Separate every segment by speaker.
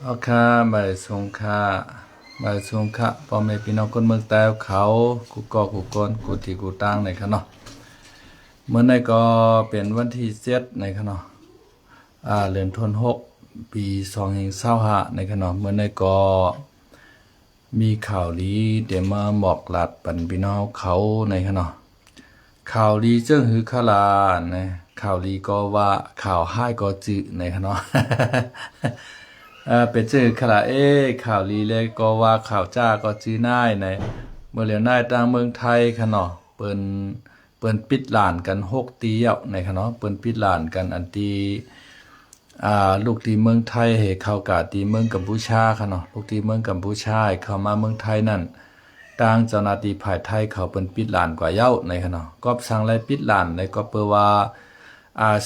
Speaker 1: เอาค่ะใบสงค่ะใบสงค่ะพ่อแม่พี่น้องคนเมืองแต้วเขากูกอกูกนกูที่กูตั้งในค่ะเนาะเมื่อในก็เป็นวันที่7ในค่ะเนาะเดือนธันวาคมปี2025ในค่ะเนาะเมื่อในก็มีข่าวดีเดี๋ยวมาบอกหลัดปันพี่น้องเขาในค่ะเนาะข่าวดีเจิ้งหือขลานะข่าวดีก็ว่าข่าวให้ก็จื้อในค่ะเนาะ เป็นจื้อขลาข่าวลีเลยก็ว่าข่าวจ้าก็จื้อน่ายในเมื่อเหลียวน่ายต่างเมืองไทยค่ะเนาะเปิ้นปิดล้านกัน6ตีเอาในค่ะเนาะเปิ้นปิดล้านกันอันที่ลูกที่เมืองไทยให้เข้ากะที่เมืองกัมพูชาค่ะเนาะลูกที่เมืองกัมพูชาเข้ามาเมืองไทยนั่นต่างเจ้าหน้าที่ภายไทยเขาเปิ้นปิดล้านกว่าเย้าในค่ะเนาะก็สั่งไล่ปิดล้านในก็เปิ้นว่า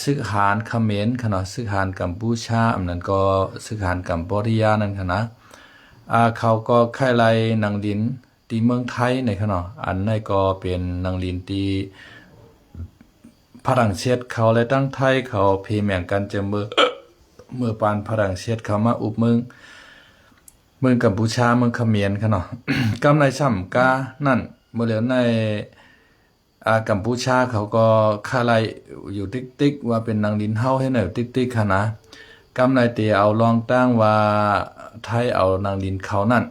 Speaker 1: ซึกหารเขมรค่ะเนาะซึกหารกัมพูชาอันนั้นก็ซึกหารกัมพูชานั่นค่ะนะเขาก็ไข่ไล่นางลินที่เมืองไทยในค่ะเนาะอันนั้นก็เป็นนางลินที่ฝรั่งเศสเขาและตั้งไทยเขาเพแม่งกันจะเมื่อปานฝรั่งเศสเขามาอุบเมืองกัมพูชาเมืองเขมรค่ะเนาะ กำในช่ำกานั่นเมื่อเหลือในกัมพูชาเขาก็คาไลอยู่ติ๊กว่าเป็นนางลินเฮาให้หน่อยติ๊กค่ะนะกำในเตเอาลองตั้งว่าไทยเอานางลินเขานั่น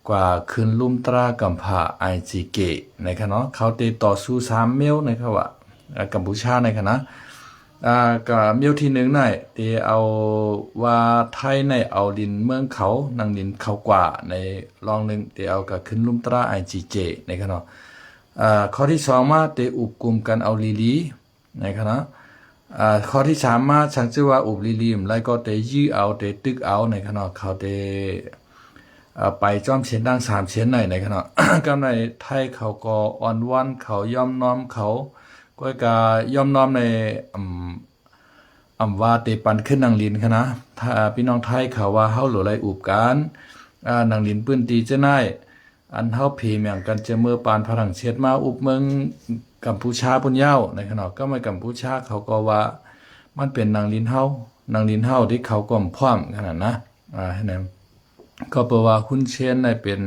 Speaker 1: กว่าคืนลุ่มตรากัมพาไอจีเกในค่ะเนาะเขาเตต่อสู้3เมลในค่ะว่ากัมพูชาในค่ะนะก็เมียวที่1น่ะเตเอาว่าไทยในเอาดินเมืองเขานางดินเขากว่าในรองนึงเตเอาก็ขึ้นลุ่มตรา IGJ ในค่ะเนาะข้อที่2มาเตอุบกลุ่มกันเอาลีในค่ะนะข้อที่3มาฉันชื่อว่าอุบลีมแล้วก็เตยื้อเอาเตตึกเอาในค่ะเนาะเขาเตไปจอมเชียนดัง3เชียนในค่ะเนาะ กำในไทยเขาก็อ่อนวันเขายอมน้อมเขาก็ยอมน้อมในว่าเตปันขึ้นนางลินค่ะนะถ้าพี่น้องไทยเขาว่าเฮาหรือไรอุบกันนางลินปื้นตีจะน่ายอันเฮาเพเมียงกันจะเมื่อปานฝรั่งเศสมาอุบเมืองกัมพูชาพุ่นยาวในขณะก็ไม่กัมพูชาเขาก็ว่ามันเป็นนางลินเฮานางลินเฮาที่เขาก็พร้อมขนาดนะให้นั่นก็แปลว่าคุณเชนในเป็น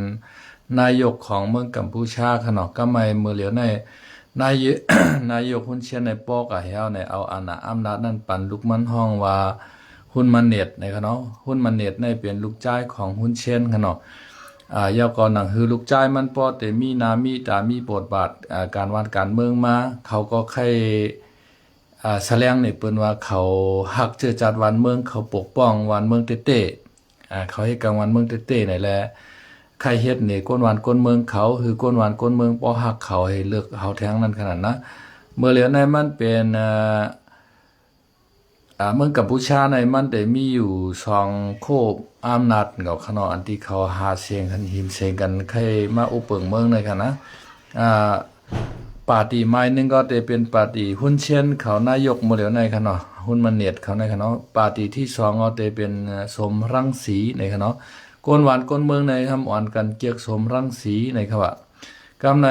Speaker 1: นายกของเมืองกัมพูชาขนาดก็ไม่เมื่อเหลียวในนาย นายกหุ้นเชียนในปอกเฮาในเอาอาณาอำนาจนั่นปันลูกมันห้องว่าหุ้นมันเน็ตในค่ะเนาะหุ้นมันเน็ตในเป็นลูกจ้ายของหุ้นเชียนค่ะเนาะยาวก่อนหนังคือลูกจ้ายมันปอแต่มีนามีตามีบทบาทการวานการเมืองมาเขาก็ใครแสดงในเปิ้นว่าเขาฮักเจอจัดวันเมืองเขาปกป้องวันเมืองเต้ๆเขาให้กลางวันเมืองเต้ๆนี่แหละใครเฮ็ดนี่ก้นวานก้นเมืองเขาคือก้นวานก้นเมืองบ่ฮักเขาให้เลือกเขาแท้งนั้นขนาดนะเมื่อเหลียวในมันเป็นเมืองกัมพูชาในมันได้มีอยู่2โคบอำนาจกับขนออันที่เขาหาเสียงกันหิมเสียงกันใครมาอุปเปิงเมืองในค่ะนะปาร์ตี้ไม้นึงก็ได้เป็นปาร์ตี้หุ้นเชียนเขานายกเมื่อเหลียวในค่ะเนาะหุ้นมันเน็ตเขาในค่ะเนาะปาร์ตี้ที่2ก็ได้เป็นสมรังสีในค่ะเนาะก้นหวานก้นเมืองในทำอ่อนกันเกียกสมรังสีในครับว่ากำใน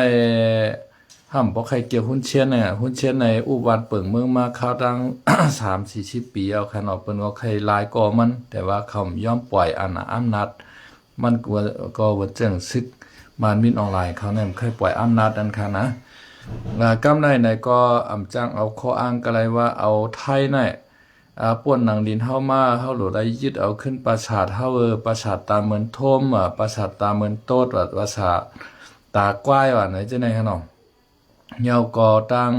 Speaker 1: ห้ำบ่ใครเกี่ยวหุ้นเชียนเนี่ยหุ้นเชียนในอุบัติเปิงเมืองมาเข้าตั้ง3-40 ปีเอาคันออกเปิ้นก็ใครลายก่อมันแต่ว่าเขายอมปล่อยอาณาอำนาจมันก็ว่าเจิงซึกมานมินออนไลน์เขาเนี่ยเคยปล่อยอำนาจอันค่ะนะกำในก็จ้างเอาข้ออ้างก็เลยว่าเอาไทยเนี่ยป่วนหนังดินเฮามาเฮาหลุดได้ยึดเอาขึ้นปราสาทเฮาปราสาทตาเมือนโทมปราสาทตาเมือนโตดว่าปราสาทตากว้ายว่าไหนจังได๋คะเนาะเยาก็ตั้ง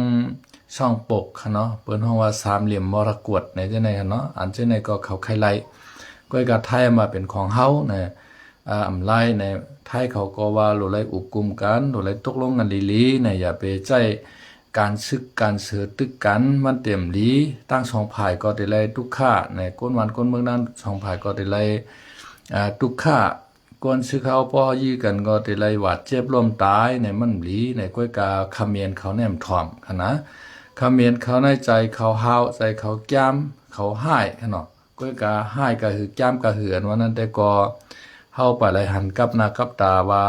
Speaker 1: ช่องปกค่ะเนาะเปิ้นฮ้องว่าสามเหลี่ยมมรกตในจังได๋คะเนาะอันจังได๋ก็เขาไข่ไล่ก้อยก็ไทยมาเป็นของเฮานะอำไลในไทยเขาก็ว่าหลุดได้อุกกุมกันหลุดได้ตกลงกันลีๆนะอย่าไปใจการซึกการเสือตึกกันมันเต็มดีตั้ง2ฝ่ายก็ได้ไล่ทุกค่าในก้นวันก้นเมืองนั้น2ฝ่ายก็ได้ไล่ทุกค่าก่อนซื้อเขาป้อยี่กันก็ได้ไล่หวาดเจ็บล้มตายในมันหลีในก้อยกาคำเมียนเขาแนมถ่อมค่ะนะคำเมียนเขาในใจเขาห้าวใจเขาแก้มเขาห้ายค่ะเนาะก้อยกาห้ายก็คือแก้มก็เหือนว่านั้นแต่ก็เฮาไปไหลหันกับหน้ากับตาว่า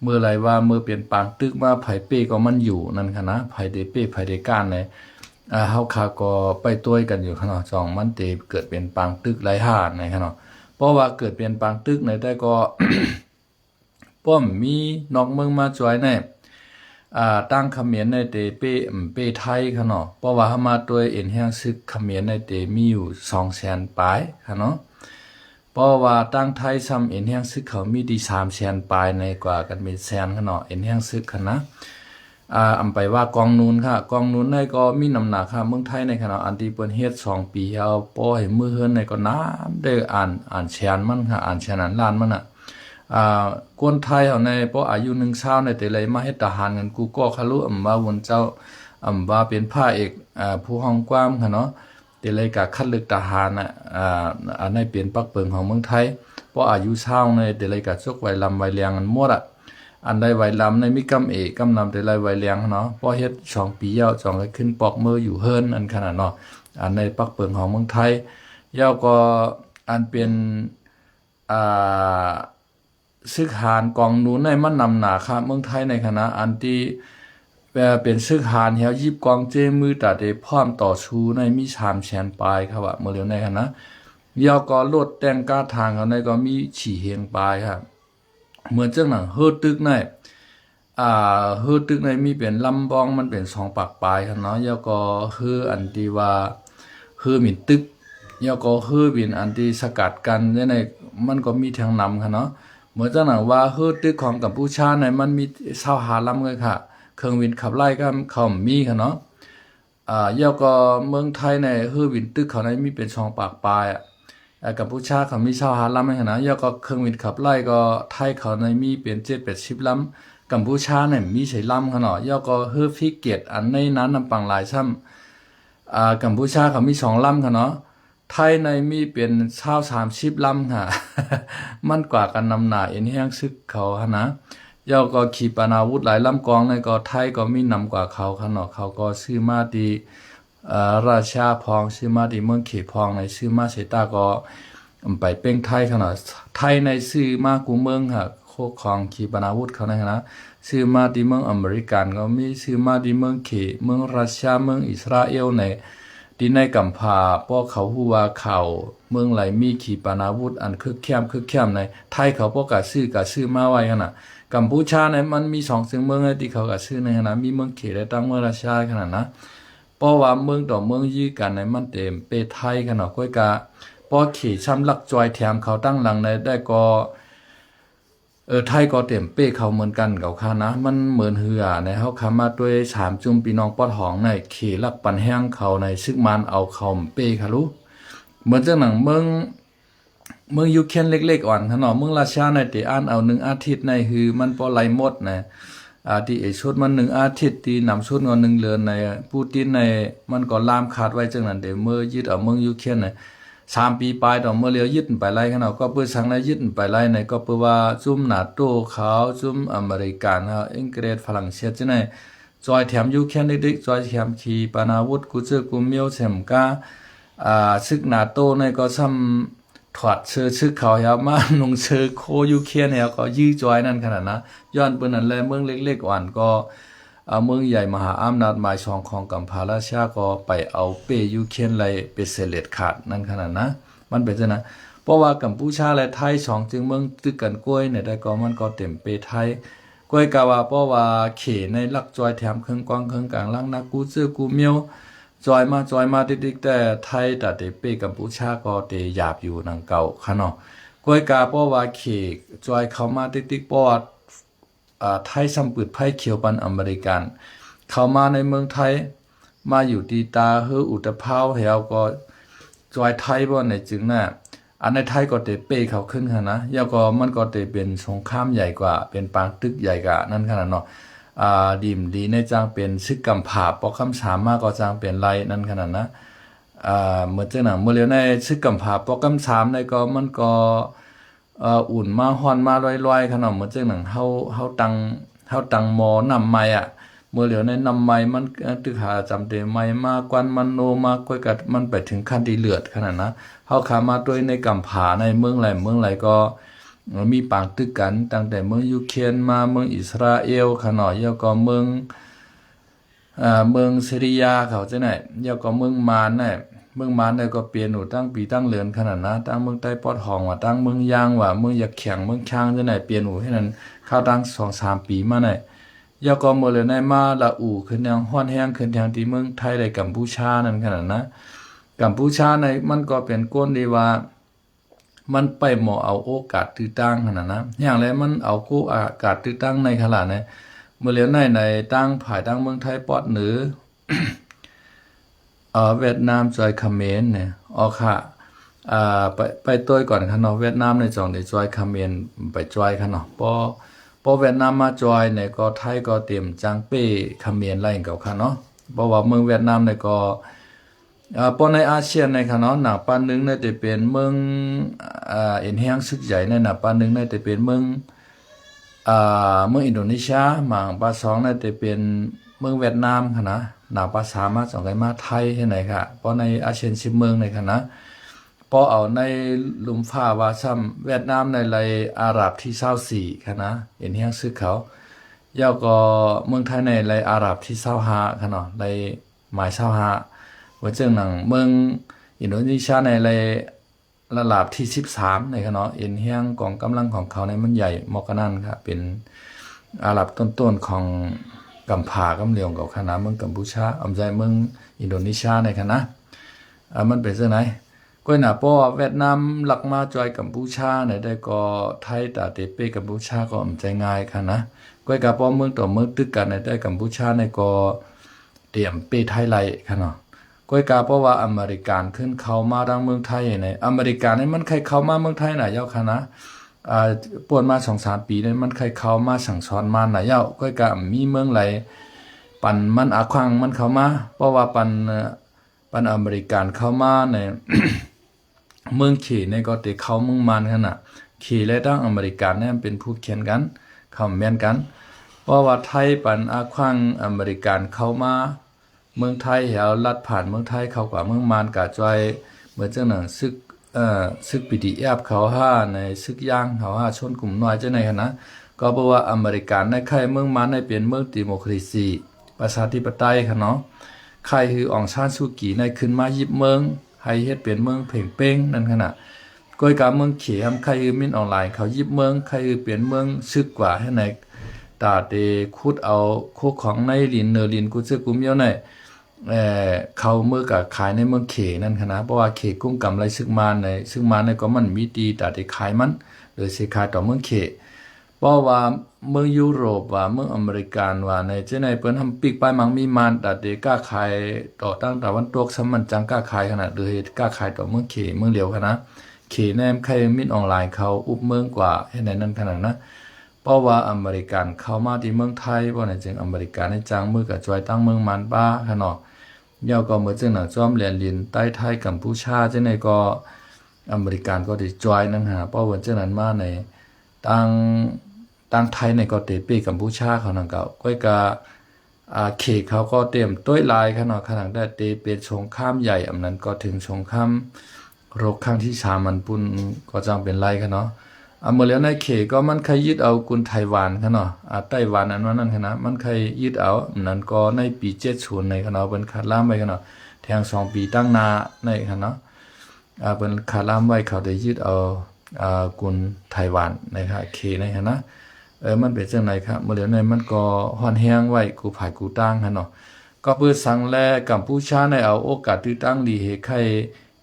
Speaker 1: เมื่อไรว่าเมื่อเปลี่ยนปางตึกมาไผเป้ก็มันอยู่นั่นค่ะนะไผเดเป้ไผเดก้านในเฮาคาก็ไปต้วยกันอยู่ค่ะเนาะจองมันเตเกิดเป็นปางตึกไรห่าในค่ะเนาะป ราะว่าเกิดเป็นปางตึกในแต่ก็ ป้อมมีนอกเมืองมาจอยในตั้งเขมรในเตเปไทยค่ะเนาะเพราะว่ามาด้วยเอ็นแห้งซึกเขมรในเตมีอยู่200,000ปลายค่ะเนาะเพราะว่าตั้งไทยซ้ำเอ็นแห้งซึกเขามีดี300,000ปลายในกว่ากันเป็นแสนค่ะเนาะเอ็นแห้งซึกค่ะนะอำไปว่ากองนูนค่ะกองนูนในก็มีน้ำหนักค่ะเมืองไทยในขณะอันที่เปิ้นเฮ็ด2ปีเอาป้อให้มือเฮือนในก็น้ำได้อ่านแชนมันค่ะอ่านแชนนั้นล้านมันคนไทยเอาในป้ออายุ1เช้าในแต่เลยมาเฮ็ดทหารกันกูก็คารุว่าวนเจ้าว่าเป็นพระเอกผู้ห้องกว้ามค่ะเนาะแต่เลยก็คัดเลือกทหารอันในเป็นปักเปิงของเมืองไทยป้ออายุเช้าในแต่เลยก็จกไว้ลำไว้เลียงกันหมดอันใดไว้ลำในมีกำเอกำนำแต่ไรไว้เลียงเนาะพอเฮ็ด2ปียาวจองก็ขึ้นปอกมืออยู่เฮิรนอันขนาดเนาะอันในปักเปิงของเมืองไทยยาวก็อันเป็นซึกหารกองนูนในมันนำหนาค่ะเมืองไทยในคณะอันที่เป็นซึกหารเหี่ยวยิบกองเจมือตัดได้พร้อมต่อชูในมี300,000ปลายครับว่าเมื่อเร็วในคณะยาวก็ลดแต่งก้าทางเขาในก็มีฉี่เฮียงปลายครับเหมือนจังหนังเฮือตึกในเฮือตึกในมีเป็นลำบองมันเป็น2ปากปลายครับเนาะแล้วก็เฮืออันที่ว่าเฮือหมิ่นตึกแล้วก็เฮือบินอันที่สกัดกันในมันก็มีทางนำครับเนาะเหมือนจังหนังว่าเฮือตึกของกัมพูชาในมันมี25ลำเลยค่ะเครื่องบินขับไล่ก็เขามีครับเนาะแล้วก็เมืองไทยในเฮือบินตึกเขาในมีเป็น2ปากปลายกัมพูชาเขามี25ลำนะแล้วก็เครื่องบินขับไล่ก็ไทยเขาในมีเป็น7-80ลำกัมพูชาเนี่ยมีใช้ลำขนาดแล้วก็เฮือฟิเกตอันในนั้นนำปังหลายซ้ำกัมพูชาเขามี2ลำค่ะเนาะไทยในมีเป็น30ลำค่ะ มันกว่ากันนำหนาเอ็นแห้งซึกเขาค่ะนะแล้วก็ขีปนาวุธหลายลำกองในก็ไทยก็มีนำกว่าเขาค่ะเนาะเขาก็ซื้อมาดีราชาพองซื้อมาดีเมืองเขพองในซื้อมาเสตาก็ไปเป้งไทยขนาดไทยในซื้อมากูเมืองค่ะโคของขีปนาวุธเขาในนะซื้อมาดีเมืองอเมริกันก็มีซื้อมาดีเมืองเขเมืองรัสเซียเมืองอิสราเอลในที่ในกัมพาป้อเขาฮู้ว่าเขาเมืองไหลมีขีปนาวุธอันคึกแคมในไทยเขาป้อกะซื้อมาไว้ขนาดกัมพูชาในมันมี2ซึ่งเมืองที่เขากะซื้อในขนาดมีเมืองเขและตั้งเมืองรัสเซียขนาดนะเพราะว่าเมืองต่อเมืองยื้อกันในมันเต็มเปไทยขนาดก้อยกะพอขี่ช้ำลักจอยแถมเขาตั้งหลังในได้ก็ไทยก็เต็มเป้เขาเหมือนกันกับค่ะนะมันเหมือนเหือในเฮาคามาด้วย3จุ่มพี่น้องปอดหองในขี่ลักปันแห้งเขาในซึกมันเอาเขาเป้ค่ะรู้เหมือนจังหนังเมืองยูเครนเล็กๆอ่อนขนาดเมืองราชาในติอ่านเอา1อาทิตย์ในหือมันบ่ไหลหมดนะที่ชุดมัน1อาทิตย์ที่นำชุดงอน1เดือนในปูตินในมันก็ลามขาดไว้จังนั้นเดี๋ยวเมื่อยึดเอาเมืองยูเครนเนี่ย3ปีปลายต่อเมื่อเลียวยึดไปไล่ขนาดก็เพื่อสังไล่ยึดไปไล่ในก็เพื่อว่าจุ่มนาโต้เขาจุ่มอเมริกันอังกฤษฝรั่งเศสจังไหนจอยแถมยูเครนเด็กๆจอยแถมขีปนาวุธกูเจอกูเมียวเสมกาซึกนาโต้ในก็ซ้ำถอดเสื้อซึกเขายาวมาลงเสื้อโคยูเครนเนี่ยก็ยื้อจอยนั่นขนาดนะย้อนเปิ้นนั่นแหละเมืองเล็กๆอ่อนก็เมืองใหญ่มหาอำนาจหมาย2ของกัมพูชาก็ไปเอาเปยูเครนไล่ไปเสเลดขาดนั่นขนาดนะมันเป็นจังนะเพราะว่ากัมพูชาและไทย2จึงเมืองตึกกันกล้วยเนี่ยได้ก็มันก็เต็มเปไทยกล้วยกะว่าเพราะว่าเขในลักจอยแถมเครื่องกว้างเครื่องกลางลังนักกูซื้อกูเมียวจอยมาติ๊กๆแต่ไทยแต่เปกัมพูชาก็เตหยาบอยู่นังเก่าค่ะเนาะกล้วยกะเพราะว่าเขจอยเข้ามาติ๊กๆเพราะว่าไทยซ้ำปืดไพ่เขียวปันอเมริกันเข้ามาในเมืองไทยมาอยู่ตีตาเฮออุตภาวเฮาก็จอยไทยบ่ในจึงน่ะอันในไทยก็เตเป้เขาขึ้นค่ะนะแล้วก็มันก็เตเป็นสงครามใหญ่กว่าเป็นปางตึกใหญ่กว่านั่นขนาดเนาะดีในจางเป็นซึกกำผาปอคำสามมากก็จางเป็นไรนั่นขนาดนะเหมือนจังหนังเมื่อเร็วในซึกกำผาปอคำสามในก็มันก็อุ่นมาฮ้อนมาลอยๆขนาดเหมือนจังหนังเฮาตังหมอนำไม้เมื่อเหลียวในนำไม้มันตึกหาจำเตไม้มากวนมันโนมากก้อยกัดมันไปถึงขั้นที่เลือดขนาดนะเฮาขามาด้วยในกำผาในเมืองไหลก็มีปางตึกกันตั้งแต่เมืองยูเครนมาเมืองอิสราเอลขนาดแล้วก็เมืองซีริยาเขาจังไหนแล้วก็เมืองมานน่ะ เมืองมันเนี่ยก็เปลี่ยนหนูตั้งปีตั้งเรือนขนาดนะตั้งเมืองใต้ปอดห้องว่าตั้งเมืองยางว่าเมืองอยากแข็งเมืองช้างจังไหนเปลี่ยนหนูให้นั้นเข้าตั้ง2-3 ปีมาเนี่ยยาก็หมดเลยในมาละอู่ขึ้นยังฮ้อนแห้งขึ้นทางที่เมืองไทยได้กัมพูชานั่นขนาดนะกัมพูชาในมันก็เป็นก้นดีว่ามันไปหมอเอาโอกาสตื้อตั้งขนาดนะอย่างไรมันเอาโอกาสตื้อตั้งในขนาดไหนเมื่อเรียนในตั้งภายตั้งเมืองไทยปอดเหนือเวียดนามจอยเขมรเนี่ยค่ะไปตัวก่อนค่ะเนาะเวียดนามในจ่องได้จอยเขมรไปจอยค่ะเนาะพอเวียดนามมาจอยเนี่ยก็ไทยก็เตรียมจางเป้เขมรไล่เก่าค่ะเนาะเพราะว่าเมืองเวียดนามเนี่ยก็ปอในอาเซียนในค่ะเนาะหนักปานนึงเนี่ยจะเป็นเมืองเอ็นแห้งซึกใหญ่ในหนักปานนึงเนี่ยจะเป็นเมืองอินโดนีเซียมาปาสองเนี่ยจะเป็นเมืองเวียดนามค่ะนะหนาภาษามาสองไกมาไทยให้ไหนค่ะเพราะในอาเซียน10 เมืองในค่ะนะพอเอาในหลุมฟ้าว่าซ้ำเวียดนามในไรอาหรับที่24ค่ะนะเห็นเฮียงซึกเขาย่อก็เมืองไทยในไรอาหรับที่25ค่ะเนาะไรหมาย25ว่าเจ้าหนังเมืองอินโดนีเซียในไรระดับที่13ในค่ะเนาะเห็นเฮียงกองกำลังของเขาในมันใหญ่มอกนั่นค่ะเป็นอาหรับต้นๆของกัมพากำเหลียงกับคณะเมืองกัมพูชาอำใจเมืองอินโดนีเซียในคณะมันเป็นเช่นไหนก้อยหน้าป้อเวียดนามหลักมาจอยกัมพูชาในได้ก็ไทยตาเตเป้กัมพูชาก็อำใจง่ายค่ะนะก้อยกับป้อเมืองต่อเมืองตึกกันในได้กัมพูชาในก็เตรียมเป้ไทยไลค่ะเนาะก้อยกาเพราะว่าอเมริกันขึ้นเข้ามาดังเมืองไทยในอเมริกันนี่มันใครเข้ามาเมืองไทยน่ะเจ้าค่ะนะปวนมา2-3 ปีนี่มันใครเข้ามาสั่งสอนมาน่ะเจ้าก้อยกามีเมืองไหลปันมันอาควังมันเข้ามาเพราะว่าปันอเมริกันเข้ามาใน เมืองเขในก็ติเข้าเมืองมันขนาดเขและตั้งอเมริกันเนี่ยเป็นผู้เขียนกันคำแม่นกันเพราะว่าไทยปันอาควังอเมริกันเข้ามาเมืองไทยเหวลัดผ่านเมืองไทยเข้ากว่าเมืองมันกะจอยเหมือนเจ้าหนังซึก PDF เขาในซึกย่างเขาชนกลุ่มน้อยเจ้าในคณะก็เพราะว่าอเมริกันในใครเมืองมันในเป็นเมืองดิโมคราซีประชาธิปไตยค่ะเนาะใครคืออองซานซูกีในขึ้นมายิบเมืองให้เฮ็ดเป็นเมืองเพ่งเป้งนั่นขณะก้อยกาเมืองเขียมใครคือมินออนไลน์เขายิบเมืองใครคือเปลี่ยนเมืองซึกกว่าให้ในตาเตคุดเอาโคของในลินเนอร์ลินกูซึกกุมเยอะในเขาเมื่อกับขายในเมืองเขนั่นคณะเพราะว่าเขกุ้งกำไรซึกมาในก็มันมีดีตาเตขายมันโดยสิขายต่อเมืองเขเพราะว่าเมืองยุโรปว่าเมืองอเมริกันว่าในเจ้าในเปิ้นทำปีกไปมังมีมันตาเตกล้าขายต่อตั้งแต่วันตกสมันจังกล้าขายขนาดโดยกล้าขายต่อเมืองเขเมืองเหลียวคณะเขแนมใครมิดออนไลน์เขาอุบเมืองกว่าให้ในนั้นขนาดนะเพราะว่าอเมริกันเข้ามาที่เมืองไทยเพราะในจึงอเมริกันในจังมือกับจอยตั้งเมืองมันป้าขนาดย่อก็เมื่อจึงหนังจอมเรียนลินใต้ไทยกัมพูชาเจ้าในก็อเมริกันก็ได้จอยนั่งหาเพราะวันเจ้านั้นมาในตั้งไทยในก็เตเป้กัมพูชาเขานั่งเก่าก้อยกาเขตเขาก็เตรียมต้วยลายขนาดได้เตเป็นสงครามใหญ่อำนั้นก็ถึงสงครามโรคครั้งที่3มันปุ่นก็จังเป็นไรค่ะเนาะเมื่อแล้วในเขตก็มันใครยึดเอากุนไต้หวันค่ะเนาะไต้หวันนั้นค่ะนะมันใครยึดเอานั้นก็ในปี70ในค่ะเนาะเป็นขาดล่ามไว้ค่ะเนาะแทง2 ปีตั้งนาในค่ะเนาะเป็นขาดล่ามไว้เขาได้ยึดเอากุนไต้หวันนะคะเขตในค่ะนะมันเป็นจังไดครับเมื่อเดี๋ยวในมันก็ฮ้อนแห้งไว้กูผายกูตั้งค่ะเนาะก็เพื่อสั่งแลกัมพูชาในเอาโอกาสที่ตั้งดีเฮไข่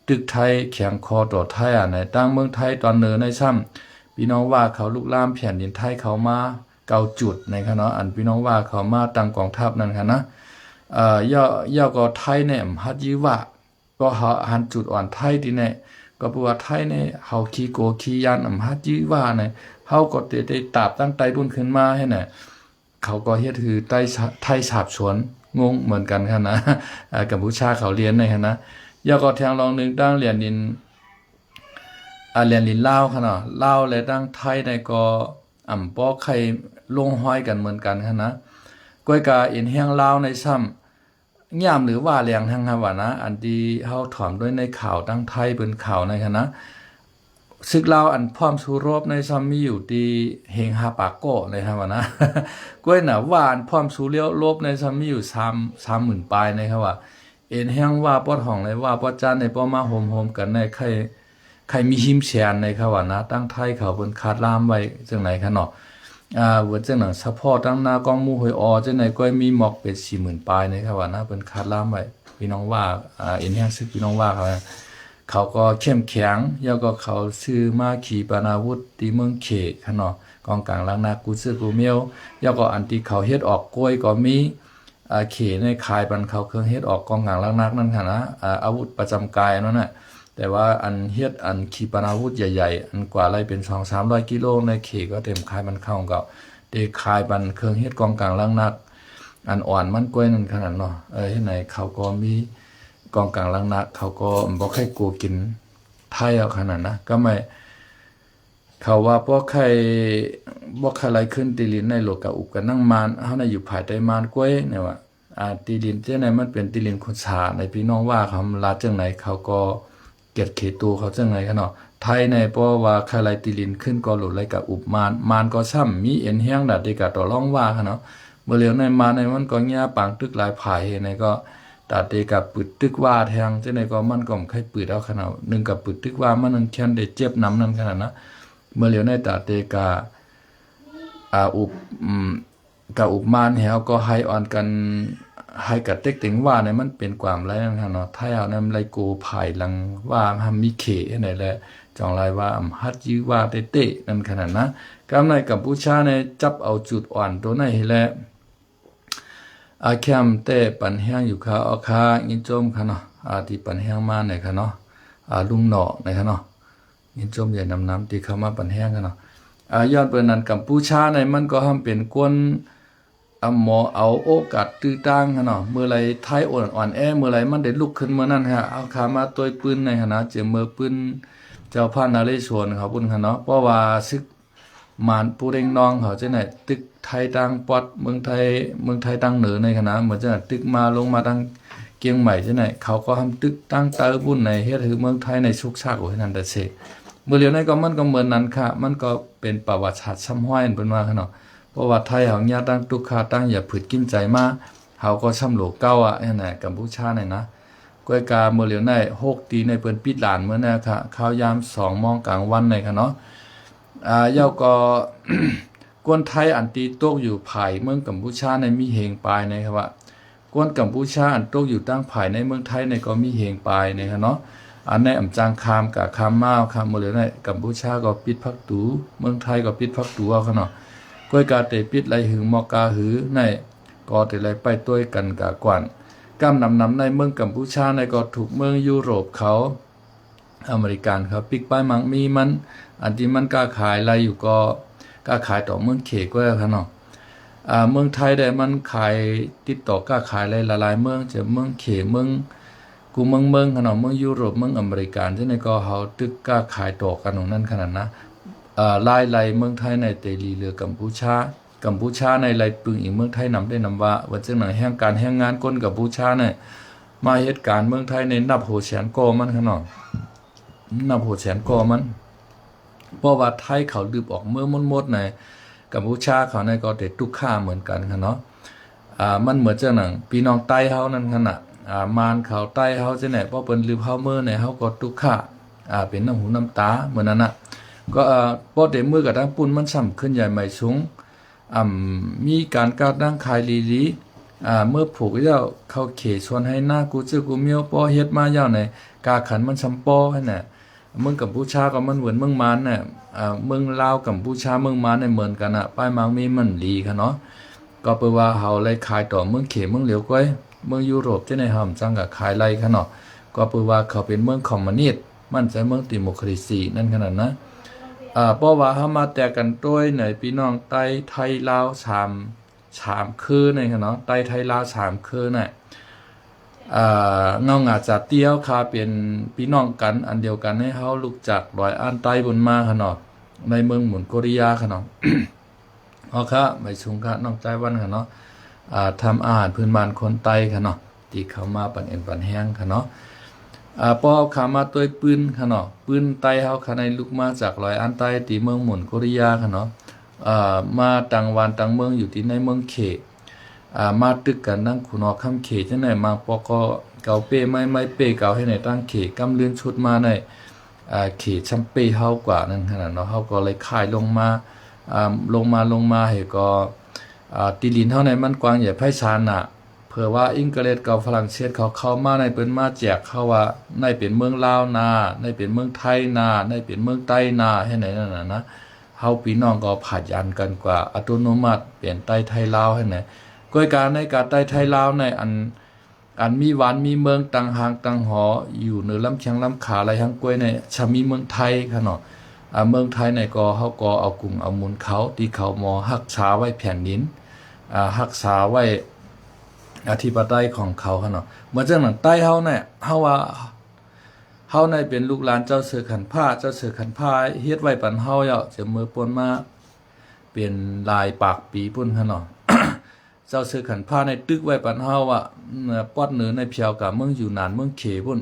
Speaker 1: ตึกไทยแข็งคอต่อไทยในตั้งเมืองไทยตอนเนือในซ้ำพี่น้องว่าเขาลุกลามแผ่นดินไทยเขามาเกาจุดในค่ะเนาะอันพี่น้องว่าเขามาตั้งกองทัพนั่นค่ะนะย่อก็ไทยเนี่ยฮัดยีว่าก็หันจุดอ่อนไทยที่เนี่ยก็เพราะว่าไทยเนี่ยเฮาขี้โกขี้ยานฮัดยีว่าเนี่ยเฮาก็ได้ตาบตั้งไตรุ่นขึ้นมาให้น่ะเขาก็เฮ็ดคือไทยฉาบฉวนงงเหมือนกันค่ะนะกัมพูชาเขาเรียนในค่ะนะย่อก็แทงลองนึงตั้งเรียนลินลาวค่ะเนาะลาวและตั้งไทยในก็ป้อไข่ลงห้อยกันเหมือนกันค่ะนะก้อยกาเอ็นแห้งลาวในซ้ำย่ามหรือว่าแรงทางฮาวานะอันที่เฮาถอมด้วยในข่าวตั้งไทยเป็นข่าวในค่ะนะซึกลาวอันพร้อมสู้รบในซ้ำมีอยู่ที่เฮงฮาปากโกในฮาวานะก้อยน่ะว่าอันพร้อมสู้เลี้ยวรบในซ้ำมีอยู่30,000 ปลายในค่ะว่า เอ็นแห้งว่าปอดห้องเลยว่าปอดจานในปอมาโฮมๆกันในใครมีหิมแชนในเขาว่านะตั้งไทยเขาเพิ่นคาดลามไว้จังไหนคะเนาะเว่าจังหนังซัพพอร์ตตั้งหน้ากองหมู่หวยอจังไหนก็มีหมอกเป็ด40,000ปลายในเขาว่านะเพิ่นคาดลามไว้พี่น้องว่าเอ็นแห้งซึกพี่น้องว่าเขาก็เข้มแข็งแล้วก็เขาซื้อมาขีปนาวุธที่เมืองเขคะเนาะกองกลางล้างนากูซื้อกูเมียวแล้วก็อันที่เขาเฮ็ดออกกล้วยก็มีเขในคายปันเขาเครื่องเฮ็ดออกกองกลางล้างนักนั่นค่ะนะอาวุธประจำกายนั่นน่ะแต่ว่าอันเฮ็ดอันขีปนาวุธใหญ่ๆอันกว่าไรเป็น200-300 กิโลในเขก็เต็มคายมันเข้าก็เดคายปันเครื่องเฮ็ดกองกลางล้างนักอันอ่อนมันกล้วยนั่นขนาดเนาะเฮ็ดไหนเขาก็มีกองกลางล้างนักเขาก็บ่ค่อยกูกินไทยเอาขนาดนะก็ไม่เขาว่าบ่ใครอะไรขึ้นตีลินในโลกกับอุกกันนั่งมานเฮาในอยู่ภายใต้มานกล้วยเนี่ยว่าตีลินเจ้าไหนมันเป็นตีลินคนสาในพี่น้องว่าเขาลาจังไหนเขาก็เก็บเขตูเขาจังไหนกันเนาะไทยในเพราะว่าใครไรตีลินขึ้นก็หลุดไรกับอุบมานก็ซ้ำมีเอ็นแห้งดัดดีกับต่อร้องว่าค่ะเนาะเมื่อเหลียวในมานในมันก็แง่ปางตึกหลายผายในก็ตัดเดกับปึดตึกว่าแทงเจ้าไหนก็มันก็ไม่ปืดเอาขนาดนึงกับปึดตึกว่ามันนึงแค่นได้เจ็บน้ำนั่นขนาดนะเมื่อเหลียวในตัดเดกับอุบกับอุบมานแหวก็ให้อ่อนกันให้กับเต็กถึงว่าในมันเป็นความไรนั่นค่ะเนาะถ้าเอานำไรกูภายหลังว่าทำมีเขไหนแหละจองไรว่าฮัดยื้อว่าเตะนั่นขนาดนะกำในกับผู้ชาในจับเอาจุดอ่อนตัวไหนแหละแคมเต้ปันแห้งอยู่ค่ะเอาค่ะอินจมค่ะเนาะที่ปันแห้งมาไหนค่ะเนาะลุงหนอไหนค่ะเนาะอินจมใหญ่น้ำที่เข้ามาปันแห้งค่ะเนาะย้อนเปิ้นนั้นกับผู้ชาในมันก็ห้ามเป็นกวนหมอเอาโอกาสตื้อตั้งค่ะเนาะเมื่อไรไทยอ่อนแอเมื่อไรมันได้ลุกขึ้นเมื่อนั้นฮะเอาขามาตัวปืนในขณะเจอมือปืนเจ้าพระนเรศวรเขาปุ่นค่ะเนาะเพราะว่าซึกมานผู้เร่งน้องเขาจะไหนตึกไทยตั้งปอดเมืองไทยตั้งเหนือในขณะเหมือนจะตึกมาลงมาตั้งเกียงใหม่จะไหนเขาก็ทำตึกตั้งเตอบุ่นในเฮ็ดให้เมืองไทยในชุกชากโอ้ยนั่นแต่เสเมื่อเรียวในก็มันก็เหมือนนั้นค่ะมันก็เป็นประวัติศาสตร์ซ้ำห้อยเป็นว่าค่ะเนาะเพราะว่าไทยเฮาญาตั้งตุกขาตั้งอย่าผืดกินใจมาเฮาก็ช้ำโหลเก้านั่นน่ะกัมพูชาในนะก้อยกาเมื่อเรียวใน6ตีในเปิ้นปิดหลานเมื่อน่ะค่ะข้าวยาม2 โมงกลางวันในค่ะเนาะเย้าก็ กวนไทยอันตีตกอยู่ภายเมืองกัมพูชาในมีเหงปลายในครับว่ากวนกัมพูชาอันตกอยู่ตั้งภายในเมืองไทยในก็มีเหงปลายในค่ะเนาะอันในอำจางคามกับคามมาคามเมื่อเรียวในกัมพูชาก็ปิดพักตูเมืองไทยก็ปิดพักตูเอาค่ะเนาะก้อยกาเตปิดไหลหึงมอกาหือในก็เตไหลไปต้วยกันกะกวนกำนำในเมืองกัมพูชาในก็ถูกเมืองยุโรปเขาอเมริกันครับปิกป้ายมังมีมันอันที่มันกล้าขายอะไรอยู่ก็กล้าขายต่อเมืองเขก็แล้วครับเนาะเมืองไทยได้มันขายติดต่อกล้าขายหลายๆเมืองจะเมืองเขเมืองกูเมืองขนาดเมืองยุโรปเมืองอเมริกันที่ในก็เขาตึกกล้าขายต่อกันตรงนั้นขนาดนะลายเมืองไทยในเตลีเรือกัมพูชาในลายปึงอีกเมืองไทยนำได้นำว่าวันจังหนังแห่งการแห่งงานก้นกัมพูชาเนี่ยมาเหตุการณ์เมืองไทยในนับโหแสนกอมันขนาดนับโหแสนกอมันเพราะว่าไทยเขาดืบออกเมื่อมดในกัมพูชาเขาในก็เด็ดทุกข้าเหมือนกันค่ะเนาะมันเหมือนจังหนังพี่น้องใต้เฮานั่นขนาดมานเขาใต้เฮาจังไหนเพราะเปิ้นลืมเฮาเมื่อในเฮาก็ทุกข้าเป็นน้ำหูน้ำตาเหมือนนั้นน่ะก็พอเต็มมือกับทั้งปุ่นมันสั่มขึ้นใหญ่ใหม่สูงมีการก้าวตั้งขายลีเมื่อผูกเจ้าเข้าเขชวนให้หน้ากูจื้อกูเมียวปอเฮ็ดมาเจ้าในกาขันมันซ้ำปอให้น่ะเมืองกัมพูชาก็มันเหมือนเมืองมานน่ะเมืองลาวกัมพูชาเมืองมานเนี่ยเหมือนกันน่ะป้ายมังมีมันลีค่ะเนาะก็แปลว่าเฮาเลยขายต่อเมืองเขเมืองเหลียวก้อยเมืองยุโรปที่ในห่ำจังกับขายไล่ค่ะเนาะก็แปลว่าเขาเป็นเมืองคอมมิวนิสต์มันจะเมืองดิโมคราซีนั่นขนาดนะเพราะว่าเฮามาแต่กันด้วยในพี่น้องใต้ไทยลาว3คือในค่ะเนาะใต้ไทยลาว3คือน่ะเงาหงาจัดเตี้ยวคาเป็นพี่น้องกันอันเดียวกันให้เฮาลุกจากรอยอันใต้บนมาค่ะเนาะในเมืองหมุนโกริยาค่ะเนาะ เอาค่ะไปชุงค่ะน้องไต้หวันค่ะเนาะทำอาหารพื้นบ้านคนไต้ค่ะเนาะที่เข้ามาปั่นเอ็นปั่นแห้งค่ะเนาะพอขามาตัวปืนค่ะเนาะปืนไต้เฮาค่ะในลุกมาจากรอยอันใต้ที่เมืองหมุนโกริยาค่ะเนาะมาต่างวันต่างเมืองอยู่ที่ในเมืองเขมาตึกกันนั่งขุนอคำเขจังไหนมาปอก็ เกาเป้ไม่เป้เกาให้ในตั้งเขกำเลื่อนชุดมาในเขตชัมเป้เฮากว่านั่นขนาดเนาะเฮาก็เลยคายลงมาลงมาให้ก็ตีลินเท่าในมันกว้างใหญ่ไพศาลน่ะเผื่อว่าอังกฤษกับฝรั่งเศสเขาเข้ามาในเปิ้นมาแจกเขาว่าในเป็นเมืองลาวนาในเป็นเมืองไทยนาในเป็นเมืองใต้นาให้ไหนนั่นน่ะนะเฮาพี่น้องก็ผัดยันกันกว่าอัตโนมัติเปลี่ยนใต้ไทยลาวให้ไหนกวยการในการใต้ไทยลาวในอันมีหวานมีเมืองต่างหางต่างหออยู่เหนือลำเชียงลำขาอะไรทั้งกล้วยในชามีเมืองไทยค่ะเนาะเมืองไทยในก็เฮาก็เอากลุ่มเอามูลเขาที่เขามอรักษาไว้แผ่นดินรักษาไว้อธิปไตยของเขาค่ะเนาะเมื่อจังนั้นใต้เฮาเนี่ยเฮาว่าเฮาในเป็นลูกหลานเจ้าเสือขันผ้าเจ้าเสือขันผ้าเฮ็ดไว้ปันเฮาเยาะจะมือปนมาเป็นลายปากปีพุ่นค่ะเนาะ เจ้าเสือขันผ้าในตึกไว้ปันเฮาว่าปอดเหนือในเพียวกับเมืองอยู่นานเมืองเขพุ่น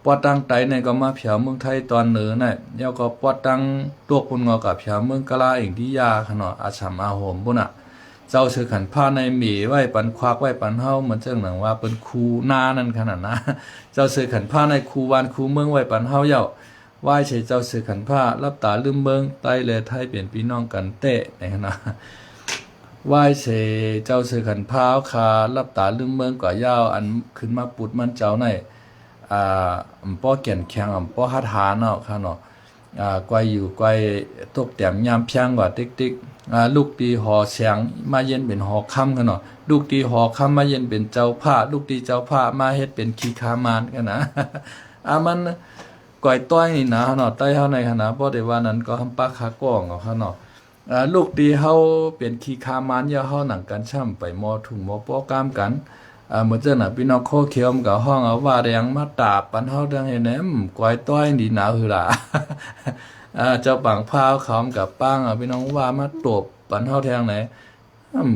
Speaker 1: ปอดตั้งไตในก็มาเพียวเมืองไทยตอนเหนือน่ะแล้วก็ปอดตั้งตัวปุ่นงอกับเพียวเมืองกะลาเองที่ยาค่ะเนาะอาชัมอาโหมพุ่นน่ะเจ้าเสือขันผ้าในหมีไว้ปันควักไว้ปันเฮาเหมือนเจ้าหนังว่าเป็นครูนานั่นขนาดนะเจ้าเสือขันผ้าในครูวานครูเมืองไว้ปันเฮาเยาะไหว้เฉยเจ้าเสือขันผ้ารับตาลืมเมืองใต้เลยไทยเปลี่ยนพี่น้องกันเตะในขณะไหว้เฉยเจ้าเสือขันผ้าคารับตาลืมเมืองกว่ายาวอันขึ้นมาปุดมันเจ้าในป้อเกียนแข็งป้อฮัดหาเนาะค่ะเนาะกวยอยู่กวยตกแต้มยามเพียงกว่าติ๊กลูกตีหอเสียงมาเย็นเป็นหอค่ำกันเนาะลูกตีหอค่ำมาเย็นเป็นเจ้าผ้าลูกตีเจ้าผ้ามาเฮ็ดเป็นขี้คามานกันนะมันก่อยต้อยนี่นะเนาะใต้เฮาในขณะบ่ได้ว่านั้นก็หำปากคากองเอาเนาะลูกตีเฮาเป็นขี้คามานอย่าเฮาหนังกันช่ำไปมอถุงมอป้อกามกันเหมือนเจ้าน่ะพี่น้องโคเขียวมกับห้องเอาว่าแดงมาตาปันเฮาดังเห็นแหนก่อยต้อยดีหนาวหือล่ะเจ้าปังพาวเขากับป้างพี่น้องว่ามาตบปันเฮาแทงไหน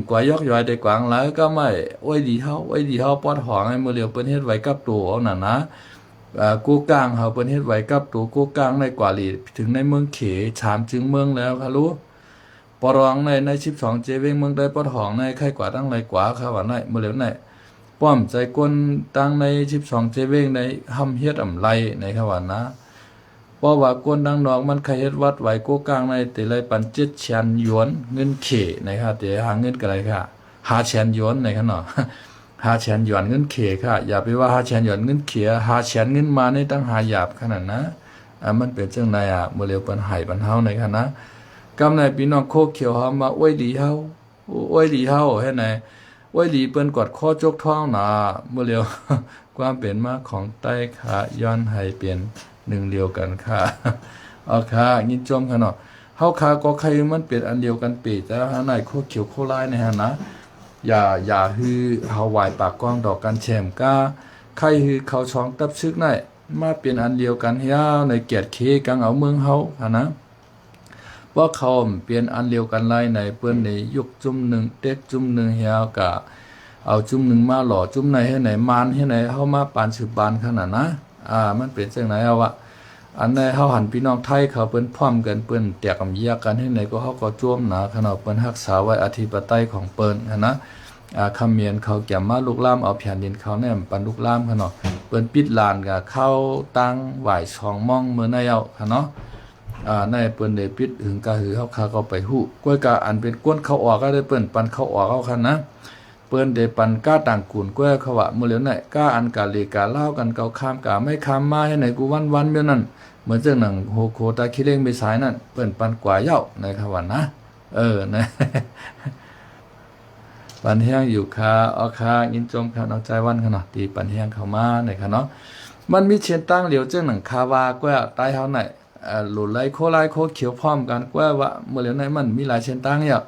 Speaker 1: กว่ายอกย่อยได้กวางแล้วก็ไม่โอ้ยดีเฮาปอดหองให้มื้อเดียวเปิ้นเฮ็ดไว้กับตัวเอานั่นนะกูกลางเฮาเปิ้นเฮ็ดไว้กับตัวกูกลางในกว่าลีถึงในเมืองเขชามจึงเมืองแล้วค่ะรู้ปรองใน12เจเวงเมืองได้ปอดหองในใครกว่าตั้งไรกว่าค่ะว่าในมื้อเดียวในป้อมใจก้นตั้งใน12เจเวงในหำเฮ็ดไรในค่ะว่านะเพราะว่ากวนดังนอกมันใครเฮ็ดวัดไหวกูกลางในแต่ไรปัน7 แสนหยวนเงินเขนะครับแต่หาเงินกันไรค่ะ5 แสนหยวนในค่ะเนาะ5 แสนหยวนเงินเขค่ะอย่าไปว่า5 แสนหยวนเงินเข5 แสนเงินมาในตั้งหาหยาบขนาดนะมันเป็นจังไดเมื่อเร็วปันไห้ปันเฮาในค่ะนะกำในพี่น้องโคเขียวเฮามาอวยดีเฮาเฮ็ดไหนอวยดีเปิ้นกอดคอจกท้องหนาเมื่อเร็วความเป็นมาของใต้ขาย้อนให้เปลี่ยนหนึ่งเดียวกันค่ะเอาค่ะยินจมค่ะเนาะเฮาค่ะก็ใครมันเป็นอันเดียวกันปีแต่หาไหนโคเขียวโคลายในฮะนะอย่าฮือเฮาไหวปากกว้างดอกกันแฉมก้าใครฮือเขาช่องตับซึกไหนมาเป็นอันเดียวกันเฮียในเกียรติเคกังเอาเมืองเฮาค่ะนะว่าเขาเปลี่ยนอันเดียวกันไล่ในเปิ้นในยุคจุ่มหนึ่งเต็กจุ่มหนึ่งเฮียกะเอาจุ่มหนึ่งมาหล่อจุ่มไหนให้ไหนมานให้ไหนเฮามาปานสืบบานขนาดนะมันเป็นจังไหนเอาวะอันในเฮาหันพี่น้องไทยเขาเปิ้นพร้อมกันเปิ้นแตกกำแยกกันให้ไหนก็เฮาก็จ้วมหนาขนาดเปิ้นรักษาไว้อธิปไตยของเปิ้นนะคำเมียนเขาแก่มาลูกล่ามเอาแผ่นดินเขาแนมปันลูกล่ามขนาดเปิ้นปิดลานก็เข้าตั้งไหว้2 ม่องมื้อในเอาเนาะในเปิ้นได้ปิดหึงกะหือเฮาคาก็ไปฮู้กล้วยกะอันเป็นก้นเข้าออกก็ได้เปิ้นปันเข้าออกเอาคั่นนะเปิ้นได้ปันก้าต่างกุนกล้วยเขาว่ามื้อเหลียวไหนก้าอันกะเลกะเล่ากันเกาข้ามกะไม่ข้ามมาให้ไหนกูวันๆเมื่อนั้นเหมือนจังหนังโฮโคตาคิเล้งไปสายนั่นเปิ้นปันกว่าเย้าในคำว่านะนะปันแห้งอยู่ค่ะเอาค่ะยินจมค่ะน้องใจวันค่ะเนาะตีปันแห้งเข้ามาในค่ะเนาะมันมีเชียนตั้งเหลียวจังหนังคาวากล้วยใต้เฮาไหนหลุดไหลโคไลโคเขียวพร้อมกันกล้วยว่าเมื่อเหลียวไหนมันมีหลายเชียนตั้งเนี่ย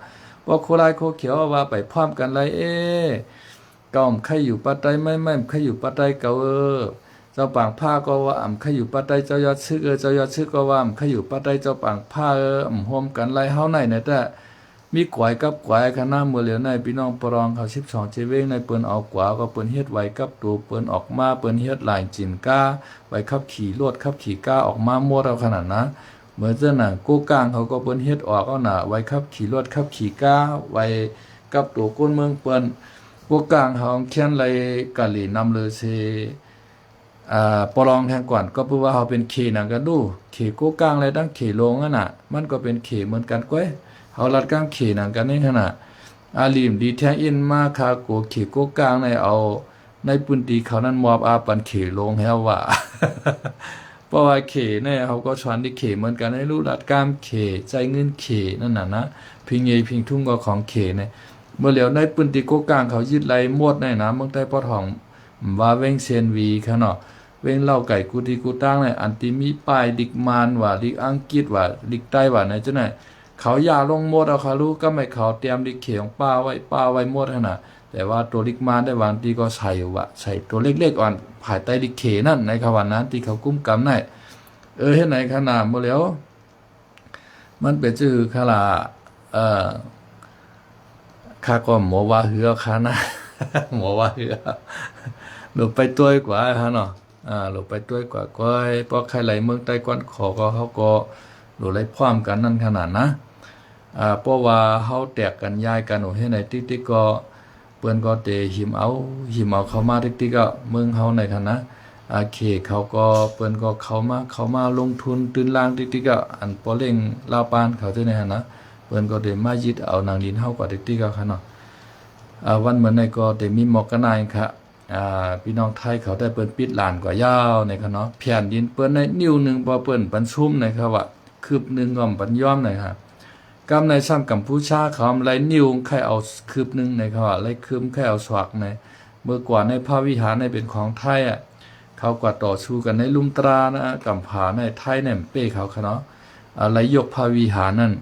Speaker 1: ว่าโคไลโคเขียวว่าไปพร้อมกันไรเก่าใครอยู่ปัตไตไม่ใครอยู่ปัตไตเก่าเจ้าปังผ้าก็ว่าใครอยู่ปัตไตเจ้ายอดซึกเจ้ายอดซึกก็ว่าใครอยู่ปัตไตเจ้าปังผ้าห่วมกันไรเฮาไหนเนี่ยแต่มีกวายกับกวายคณะเมื่อเหลียวในพี่น้องปรองเขา12เจเวงในเปิ้นเอากว่าก็เปิ้นเฮ็ดไว้กับตัวเปิ้นออกมาเปิ้นเฮ็ดหลายจินก้าไว้ขับขี่รถขับขี่ก้าออกมาหมดเอาขนาดนะเหมือนเจ้าหนังกู้กลางเขาก็เปิ้นเฮ็ดออกเอาหน่ะไว้ขับขี่รถขับขี่ก้าไว้กับตัวก้นเมืองเปิ้น กูกลางเฮาเขียนไรกะหลีนำเลยเซปลองแทงก่อนก็เพื่อว่าเฮาเป็นเขนังกันดูเขกูกลางไรตั้งเขลงนั่นน่ะมันก็เป็นเขเหมือนกันก้อยเฮาลัดกลางเขนังกันนี่ขนาดอาลีมดีแท้อินมาคาโกเขกูกลางในเอาในปุนตีเขานั้นมอบอาปันเขลงให้เฮาว่า เพราะว่าเขเนี่ยเขาก็ชวนที่เขเหมือนกันให้รู้รัดกล้ามเขใจเงินเขนั่นน่ะนะพิงเยพิงทุ่งก็ของเขเนี่ยเมื่อเหลียวในปืนตีโกกลางเขายึดไหลหมดในนะเมืองใต้ปอทองว่าเว้งเซียนวีค่ะเนาะเว้งเล่าไก่กูตีกูตั้งในอันติมีป้ายดิกมานว่าดิกอังกฤษว่าดิกใต้ว่าไหนจังไหนเขาอย่าลงหมดเอาค่ะรู้ก็ไม่เขาเตรียมดิกเขของป้าไว้หมดขนาดแต่ว่าตัวดิกมานได้วางที่ก็ใส่ว่าใส่ตัวเล็กๆอ่อนภายใต้ดิกเขนั่นในคำว่านั้นที่เขากุ้มกำได้เฮ็ดไหนขนาดบ่แล้วมันเป็นชื่อคาลาข้าก็หมอว่าเหือคานะ หมอว่าเหือหลบไปต้วยกว่าฮะเนาะหลบไปต้วยกว่าก้อยเพราะใครไหลเมืองใต้ก้อนขอก็เขาก็หลบไหลพร้อมกันนั่นขนาดนะเพราะว่าเฮาแตกกันย้ายกันโอ้เฮ็ดไหนติ๊กๆก็เปิ้นก็เตหิมเอาเข้ามาติ๊กๆก็เมืองเฮาในคั่นนะเคเขาก็เปิ้นก็เข้ามาลงทุนตื่นล่างติ๊กๆก็อันปอเล่งลาวปานเขาจังได๋หั่นนะเปิ้นก็ได้มายึดเอานางดินเฮากว่าติ๊กๆก็คั่นเนาะวันเหมือนในก็ได้มีหมอกกันนายค่ะพี่น้องไทยเขาได้เปิ้นปิดลานกว่ายาวในคั่นเนาะแผ่นดินเปิ้นในนิ้วนึงบ่เปิ้นปันชุ่มในครับว่าคืบนึงก็ปันย้อมในครับกำในซ้ำกัมพูชาเขาไหลนิ้วใครเอาคืบนึงในครับว่าไหลคืบใครเอาสวักในเมื่อกว่าในพระวิหารในเป็นของไทยเขากว่าต่อสู้กันในลุมตรานะกัมผาในไทยเนี่ยเป้เขาค่ะเนาะไหลยกพระวิหารนั่น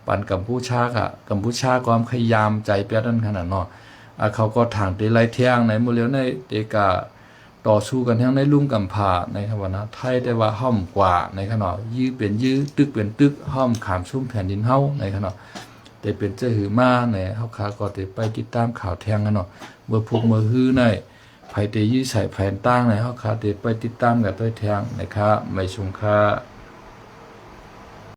Speaker 1: ปันกัมพูชาค่ะกัมพูชาความพยายามใจเปียนั่นขนาดเนาะเขาก็ทางเตไลเทียงในมื้อเลียวในเตกาต่อสู้กันทั้งในลุ่มกัมผาในครับว่านะไทยได้ว่าห้อมกว่าในขนาดยื้อเป็นยื้อตึกเป็นตึกห้อมขามชุ่มแผ่นดินเฮาในขนาดแต่เป็นเจ้าหือมาในเฮาขาก็ได้ไปติดตามข่าวแทงกันเนาะเมื่อพวกมือฮื้อในไผเตยื้อใส่แผ่นตั้งในเฮาขาได้ไปติดตามกับต้วยแทงนะครับไม่ชุมค่า